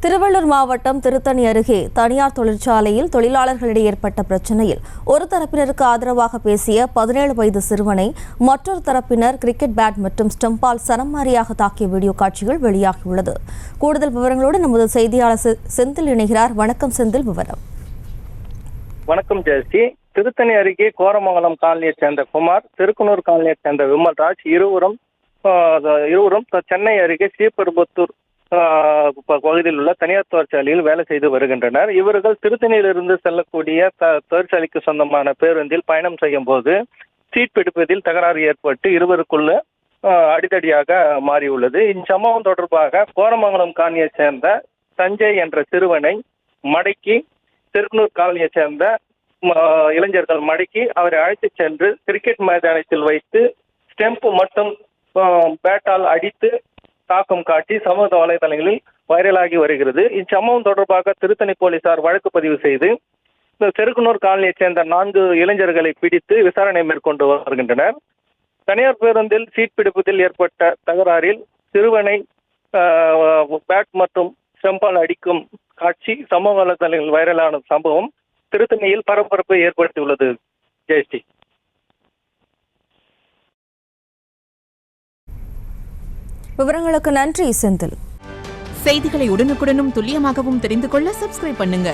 திருவள்ளூர் மாவட்டம் திருத்தணி அருகே தனியார் தொழிற்சாலையில் தொழிலாளர்களிடையே ஏற்பட்ட பிரச்சினையில் ஒரு தரப்பினருக்கு ஆதரவாக பேசிய 17 வயது சிறுவனை மற்றொரு தரப்பினர் கிரிக்கெட் பேட் மற்றும் ஸ்டம்பால் சரமாரியாக தாக்கிய வீடியோ காட்சிகள் வெளியாகியுள்ளது. கூடுதல் விவரங்களோடு நமது செய்தியாளர் செந்தில் இணைகிறார். வணக்கம் செந்தில், விவரம். வணக்கம் ஜெயஸ்ரீ. திருத்தணி அருகே கோரமங்கலம் காலனியைச் சேர்ந்த குமார், திருக்குனூர் காலனியைச் சேர்ந்த விமல்ராஜ் இருவரும் சென்னை அருகே ஸ்ரீபெரும்புத்தூர் பகுதியில் உள்ள தனியார் தொழிற்சாலையில் வேலை செய்து வருகின்றனர். இவர்கள் திருத்தணியிலிருந்து செல்லக்கூடிய தொழிற்சாலைக்கு சொந்தமான பேருந்தில் பயணம் செய்யும் போது சீட் பிடிப்பதில் தகராறு ஏற்பட்டு இருவருக்குள்ள அடிதடியாக மாறியுள்ளது. இச்சம்பவம் தொடர்பாக கோரமங்கலம் காலனியைச் சேர்ந்த சஞ்சய் என்ற சிறுவனை மடக்கி திருக்குனூர் காலனியைச் சேர்ந்த இளைஞர்கள் மடக்கி அவரை அழைத்துச் சென்று கிரிக்கெட் மைதானத்தில் வைத்து ஸ்டெம்ப் மற்றும் பேட்டால் அடித்து தாக்கம் காட்டி சமூக வலைதளங்களில் வைரலாகி வருகிறது. இச்சம்பவம் தொடர்பாக திருத்தணி போலீசார் வழக்கு பதிவு செய்து திருக்குனூர் காலனியைச் சேர்ந்த 4 இளைஞர்களை பிடித்து விசாரணை மேற்கொண்டு வருகின்றனர். தனியார் பேருந்தில் சீட் பிடிப்பதில் ஏற்பட்ட தகராறில் சிறுவனை பேட் மற்றும் ஸ்டெம்பால் அடிக்கும் காட்சி சமூக வலைதளங்களில் வைரலான சம்பவம் திருத்தணியில் பரபரப்பை ஏற்படுத்தியுள்ளது. ஜெயஸ்ரீ. விவரங்களுக்கு நன்றி செந்தில். செய்திகளை உடனுக்குடனும் துல்லியமாகவும் தெரிந்து கொள்ள சப்ஸ்கிரைப் பண்ணுங்க.